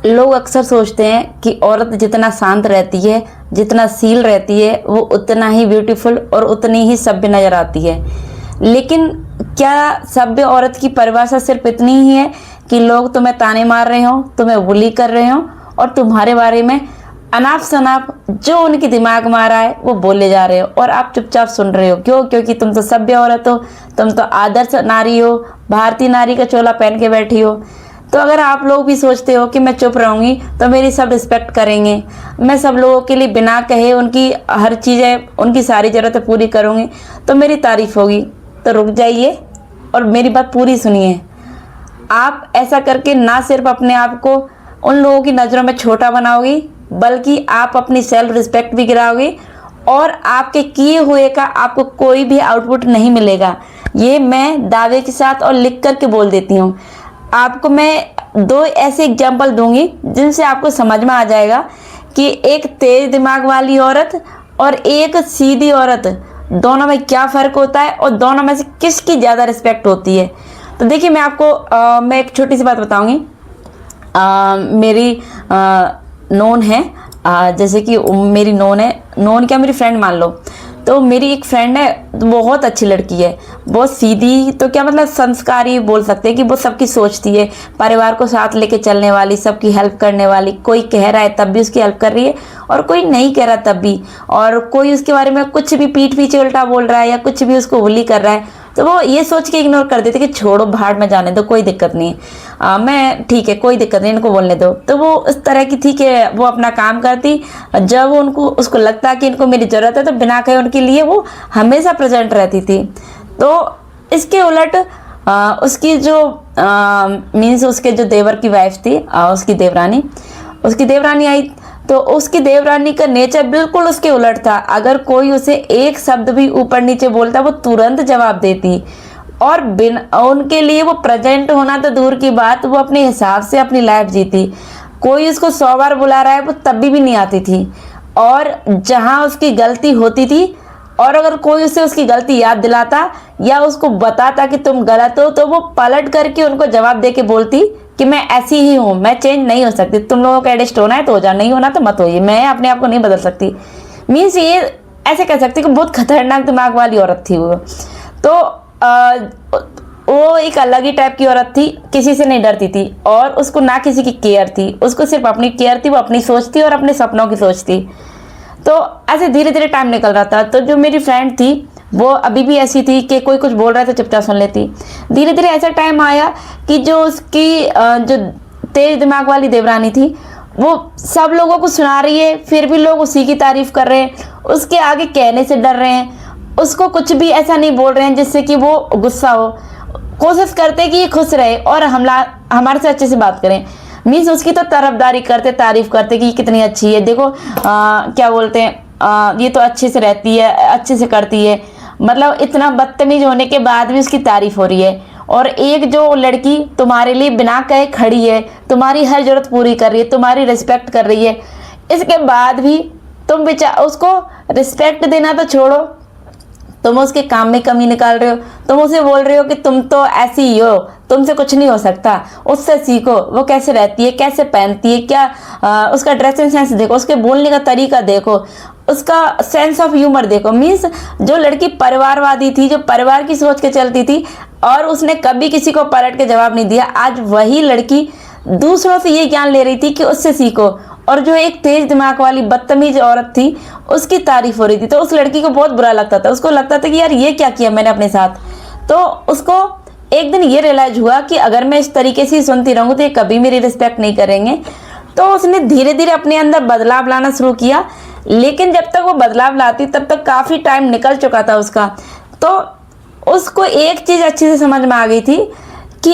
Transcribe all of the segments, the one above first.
लोग अक्सर सोचते हैं कि औरत जितना शांत रहती है, जितना सील रहती है, वो उतना ही ब्यूटीफुल और उतनी ही सभ्य नजर आती है। लेकिन क्या सभ्य औरत की परिभाषा सिर्फ इतनी ही है कि लोग तुम्हें ताने मार रहे हो, तुम्हें बुली कर रहे हो और तुम्हारे बारे में अनाप शनाप जो उनके दिमाग में आ रहा है वो बोले जा रहे हो और आप चुपचाप सुन रहे हो? क्यों? क्योंकि तुम तो सभ्य औरत हो, तुम तो आदर्श नारी हो, भारतीय नारी का चोला पहन के बैठी हो। तो अगर आप लोग भी सोचते हो कि मैं चुप रहूंगी तो मेरी सब रिस्पेक्ट करेंगे, मैं सब लोगों के लिए बिना कहे उनकी हर चीज़ें, उनकी सारी ज़रूरतें पूरी करूंगी तो मेरी तारीफ होगी, तो रुक जाइए और मेरी बात पूरी सुनिए। आप ऐसा करके ना सिर्फ अपने आप को उन लोगों की नज़रों में छोटा बनाओगी, बल्कि आप अपनी सेल्फ रिस्पेक्ट भी गिराओगे और आपके किए हुए का आपको कोई भी आउटपुट नहीं मिलेगा। ये मैं दावे के साथ और लिख कर के बोल देती हूँ। आपको मैं दो ऐसे एग्जाम्पल दूंगी जिनसे आपको समझ में आ जाएगा कि एक तेज दिमाग वाली औरत और एक सीधी औरत, दोनों में क्या फ़र्क होता है और दोनों में से किसकी ज़्यादा रिस्पेक्ट होती है। तो देखिए, मैं आपको मैं एक छोटी सी बात बताऊंगी। मेरी नोन है, जैसे कि मेरी नोन है, नोन क्या मेरी फ्रेंड मान लो। तो मेरी एक फ्रेंड है, बहुत अच्छी लड़की है, बहुत सीधी, तो क्या मतलब संस्कारी बोल सकते हैं कि वो सबकी सोचती है, परिवार को साथ लेके चलने वाली, सबकी हेल्प करने वाली। कोई कह रहा है तब भी उसकी हेल्प कर रही है और कोई नहीं कह रहा तब भी, और कोई उसके बारे में कुछ भी पीठ पीछे उल्टा बोल रहा है या कुछ भी उसको बुली कर रहा है तो वो ये सोच के इग्नोर कर देते कि छोड़ो, भाड़ में जाने दो, कोई दिक्कत नहीं है, मैं ठीक है, कोई दिक्कत नहीं, इनको बोलने दो। तो वो उस तरह की थी कि वो अपना काम करती, जब उसको लगता कि इनको मेरी ज़रूरत है तो बिना कहे उनके लिए वो हमेशा प्रेजेंट रहती थी। तो इसके उलट उसकी जो मीन्स उसके जो देवर की वाइफ थी, उसकी देवरानी आई, तो उसकी देवरानी का नेचर बिल्कुल उसके उलट था। अगर कोई उसे एक शब्द भी ऊपर नीचे बोलता वो तुरंत जवाब देती और उनके लिए वो प्रेजेंट होना तो दूर की बात, वो अपने हिसाब से अपनी लाइफ जीती। कोई उसको 100 बार बुला रहा है वो तब भी नहीं आती थी, और जहाँ उसकी गलती होती थी और अगर कोई उसे उसकी गलती याद दिलाता या उसको बताता कि तुम गलत हो तो वो पलट करके उनको जवाब दे के बोलती कि मैं ऐसी ही हूँ, मैं चेंज नहीं हो सकती, तुम लोगों को एडजस्ट होना है तो हो जाओ, नहीं होना तो मत होइए, मैं अपने आप को नहीं बदल सकती। मीन्स ये ऐसे कह सकती कि बहुत खतरनाक दिमाग वाली औरत थी वो। तो वो एक अलग ही टाइप की औरत थी, किसी से नहीं डरती थी और उसको ना किसी की केयर थी, उसको सिर्फ अपनी केयर थी, वो अपनी सोच थी और अपने सपनों की सोच थी। तो ऐसे धीरे धीरे टाइम निकल रहा था। तो जो मेरी फ्रेंड थी वो अभी भी ऐसी थी कि कोई कुछ बोल रहा था चुपचाप सुन लेती। धीरे धीरे ऐसा टाइम आया कि जो उसकी जो तेज दिमाग वाली देवरानी थी वो सब लोगों को सुना रही है, फिर भी लोग उसी की तारीफ कर रहे हैं, उसके आगे कहने से डर रहे हैं, उसको कुछ भी ऐसा नहीं बोल रहे हैं जिससे कि वो गुस्सा हो, कोशिश करते कि ये खुश रहे और हमारे से अच्छे से बात करें। मीन्स उसकी तो तरफदारी करते, तारीफ करते कि कितनी अच्छी है, देखो क्या बोलते हैं, ये तो अच्छे से रहती है, अच्छे से करती है, मतलब इतना बदतमीज होने के बाद भी उसकी तारीफ हो रही है। और एक जो लड़की तुम्हारे लिए बिना कहे खड़ी है, तुम्हारी हर जरूरत पूरी कर रही है, तुम्हारी रिस्पेक्ट कर रही है, इसके बाद भी तुम उसको रिस्पेक्ट देना तो छोड़ो, तुम उसके काम में कमी निकाल रहे हो, तुम उसे बोल रहे हो कि तुम तो ऐसी ही हो, तुमसे कुछ नहीं हो सकता, उससे सीखो, वो कैसे रहती है, कैसे पहनती है, क्या उसका ड्रेसिंग सेंस देखो, उसके बोलने का तरीका देखो, उसका सेंस ऑफ ह्यूमर देखो। मीन्स जो लड़की परिवारवादी थी, जो परिवार की सोच के चलती थी और उसने कभी किसी को पलट के जवाब नहीं दिया, आज वही लड़की दूसरों से ये ज्ञान ले रही थी कि उससे सीखो। और जो एक तेज दिमाग वाली बदतमीज औरत थी उसकी तारीफ हो रही थी, तो उस लड़की को बहुत बुरा लगता था, उसको लगता था कि यार ये क्या किया मैंने अपने साथ। तो उसको एक दिन ये रियलाइज हुआ कि अगर मैं इस तरीके से सुनती रहूँगी तो ये कभी मेरी रिस्पेक्ट नहीं करेंगे। तो उसने धीरे धीरे अपने अंदर बदलाव लाना शुरू किया, लेकिन जब तक वो बदलाव लाती तब तक काफ़ी टाइम निकल चुका था उसका। तो उसको एक चीज़ अच्छे से समझ में आ गई थी कि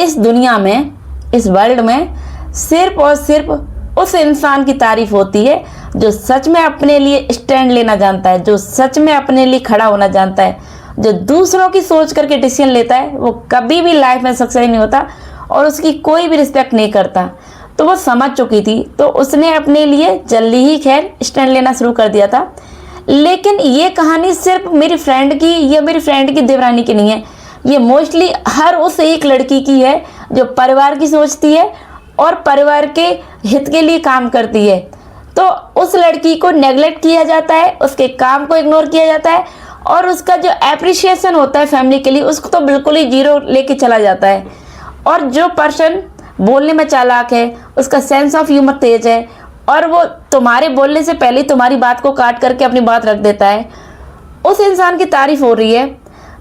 इस दुनिया में, इस वर्ल्ड में सिर्फ और सिर्फ उस इंसान की तारीफ होती है जो सच में अपने लिए स्टैंड लेना जानता है, जो सच में अपने लिए खड़ा होना जानता है, जो दूसरों की सोच करके डिसीजन लेता है, वो कभी भी लाइफ में सक्सेस नहीं होता और उसकी कोई भी रिस्पेक्ट नहीं करता। तो वो समझ चुकी थी, तो उसने अपने लिए जल्दी ही खैर स्टैंड लेना शुरू कर दिया था। लेकिन ये कहानी सिर्फ मेरी फ्रेंड की या मेरी फ्रेंड की देवरानी की नहीं है, ये मोस्टली हर उस एक लड़की की है जो परिवार की सोचती है और परिवार के हित के लिए काम करती है। तो उस लड़की को नेगलेक्ट किया जाता है, उसके काम को इग्नोर किया जाता है और उसका जो एप्रिसिएशन होता है फैमिली के लिए उसको तो बिल्कुल ही जीरो लेके चला जाता है। और जो पर्सन बोलने में चालाक है, उसका सेंस ऑफ ह्यूमर तेज है और वो तुम्हारे बोलने से पहले तुम्हारी बात को काट करके अपनी बात रख देता है, उस इंसान की तारीफ हो रही है।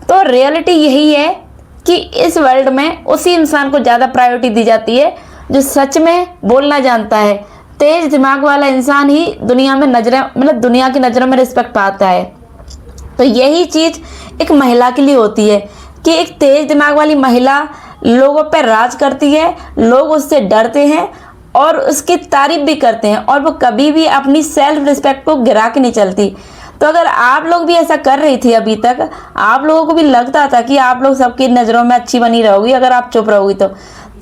तो रियलिटी यही है कि इस वर्ल्ड में उसी इंसान को ज़्यादा प्रायोरिटी दी जाती है जो सच में बोलना जानता है। तेज दिमाग वाला इंसान ही दुनिया में दुनिया की नज़रों में रिस्पेक्ट पाता है। तो यही चीज़ एक महिला के लिए होती है कि एक तेज दिमाग वाली महिला लोगों पर राज करती है, लोग उससे डरते हैं और उसकी तारीफ भी करते हैं और वो कभी भी अपनी सेल्फ रिस्पेक्ट को गिरा के नहीं चलती। तो अगर आप लोग भी ऐसा कर रही थी अभी तक, आप लोगों को भी लगता था कि आप लोग सबकी नज़रों में अच्छी बनी रहोगी अगर आप चुप रहोगी तो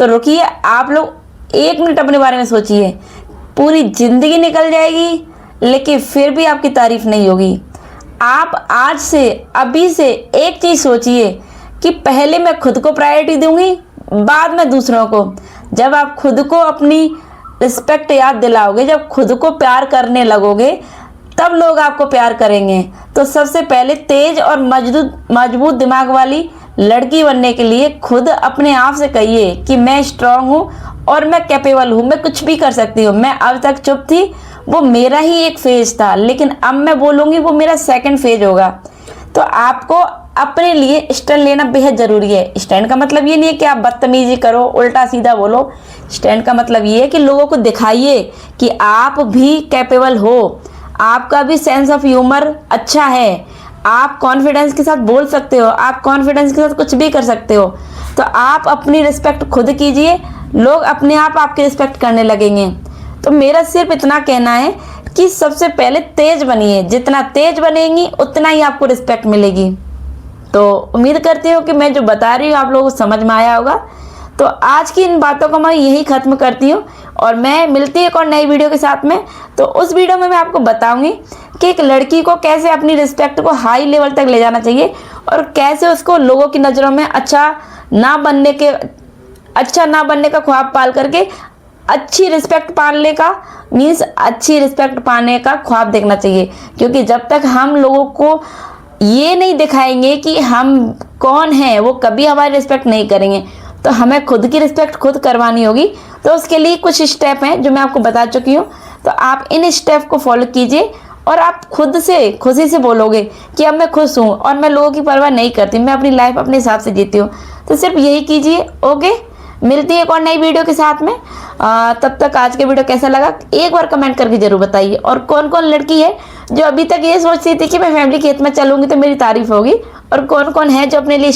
रुकिए, आप लोग 1 मिनट अपने बारे में सोचिए। पूरी ज़िंदगी निकल जाएगी लेकिन फिर भी आपकी तारीफ नहीं होगी। आप आज से अभी से एक चीज़ सोचिए कि पहले मैं खुद को प्रायोरिटी दूंगी, बाद में दूसरों को। जब आप खुद को अपनी रिस्पेक्ट याद दिलाओगे, जब खुद को प्यार करने लगोगे, तब लोग आपको प्यार करेंगे। तो सबसे पहले तेज और मजबूत दिमाग वाली लड़की बनने के लिए खुद अपने आप से कहिए कि मैं स्ट्रांग हूँ और मैं कैपेबल हूँ, मैं कुछ भी कर सकती हूँ। मैं अब तक चुप थी, वो मेरा ही एक फेज था, लेकिन अब मैं बोलूँगी वो मेरा सेकंड फेज होगा। तो आपको अपने लिए स्टैंड लेना बेहद ज़रूरी है। स्टैंड का मतलब ये नहीं है कि आप बदतमीजी करो, उल्टा सीधा बोलो। स्टैंड का मतलब ये है कि लोगों को दिखाइए कि आप भी कैपेबल हो, आपका भी सेंस ऑफ ह्यूमर अच्छा है, आप कॉन्फिडेंस के साथ बोल सकते हो, आप कॉन्फिडेंस के साथ कुछ भी कर सकते हो। तो आप अपनी रिस्पेक्ट खुद कीजिए, लोग अपने आप आपकी रिस्पेक्ट करने लगेंगे। तो मेरा सिर्फ इतना कहना है कि सबसे पहले तेज बनिए, जितना तेज बनेंगी उतना ही आपको रिस्पेक्ट मिलेगी। तो उम्मीद करती हूँ कि मैं जो बता रही हूँ आप लोगों को समझ में आया होगा। तो आज की इन बातों को मैं यही ख़त्म करती हूँ और मैं मिलती हूँ एक और नई वीडियो के साथ में। तो उस वीडियो में मैं आपको बताऊँगी कि एक लड़की को कैसे अपनी रिस्पेक्ट को हाई लेवल तक ले जाना चाहिए और कैसे उसको लोगों की नज़रों में अच्छा ना बनने का ख्वाब पाल करके अच्छी रिस्पेक्ट पाने का अच्छी रिस्पेक्ट पाने का ख्वाब देखना चाहिए। क्योंकि जब तक हम लोगों को ये नहीं दिखाएंगे कि हम कौन हैं, वो कभी हमारी रिस्पेक्ट नहीं करेंगे। तो हमें खुद की रिस्पेक्ट खुद करवानी होगी। तो उसके लिए कुछ स्टेप हैं जो मैं आपको बता चुकी हूँ। तो आप इन स्टेप को फॉलो कीजिए और आप खुशी से बोलोगे कि अब मैं खुश हूँ और मैं लोगों की परवाह नहीं करती, मैं अपनी लाइफ अपने हिसाब से जीती हूँ। तो सिर्फ यही कीजिए। ओके, मिलती है एक और नई वीडियो के साथ में। तब तक आज के वीडियो कैसा लगा एक बार कमेंट करके जरूर बताइए। और कौन कौन लड़की है जो अभी तक ये सोचती थी कि मैं फैमिली के हित में चलूंगी तो मेरी तारीफ होगी, और कौन कौन है जो अपने लिए